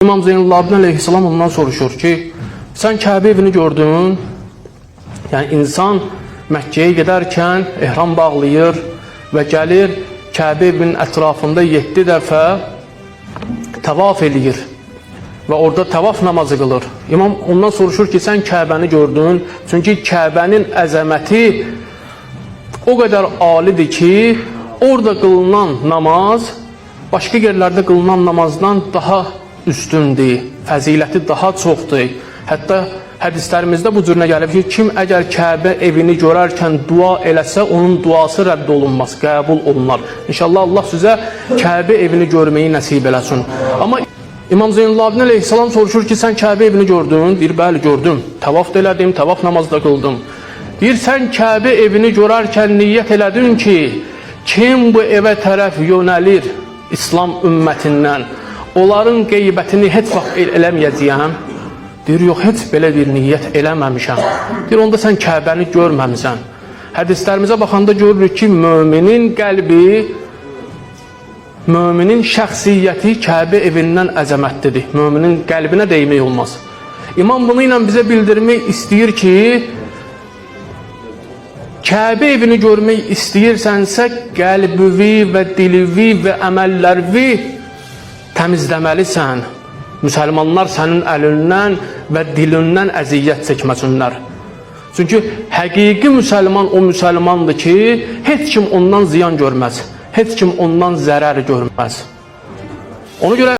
İmam Zeynulabdin aleyhisselam ondan soruşur ki, sen Kəbə evini gördün? Yani insan Məkkəyə gedərkən ehram bağlayır və gəlir Kəbə evinin ətrafında 7 dəfə tavaf eləyir və orada tavaf namazı qılır. İmam ondan soruşur ki, sən Kəbəni gördün? Çünki Kəbənin əzəməti o qədər alidir ki, orada qılınan namaz başqa yerlərdə qılınan namazdan daha üstündür, fəziləti daha çoxdur. Hətta hədislərimizdə bu cürünə gəlib ki, kim əgər Kəbə evini görərkən dua eləsə, onun duası rədd olunmaz, qəbul olunar. İnşallah Allah sizə Kəbə evini görməyi nəsib eləsin. Amma İmam Zeynulabdin aleyhisselam soruşur ki, sən Kəbə evini gördün? Deyir, bəli gördüm. Tavaf da elədim, tavaf namazı da qıldım. Deyir, sən Kəbə evini görərkən niyyət elədin ki, kim bu evə tərəf yönəlir İslam ümmətindən, onların qeybətini heç vaxt eləməyəcəyəm. Deyir, yox, heç belə bir niyyət eləməmişəm. Deyir, onda sən Kəbəni görməmisən. Hədislərimizə baxanda görürük ki, müminin qəlbi, müminin şəxsiyyəti Kəbə evindən əzəmətlidir. Müminin qəlbinə deymək olmaz. İmam bunu ilə bizə bildirmək istəyir ki, Kəbə evini görmək istəyirsənsə, qəlbivi və dilivi və əməllərvi təmizləməlisən. Müsəlmanlar sənin əlindən və dilindən əziyyət çəkməsinlər. Çünki həqiqi müsəlman o müsəlmandır ki, heç kim ondan ziyan görməz, heç kim ondan zərər görməz. Ona görə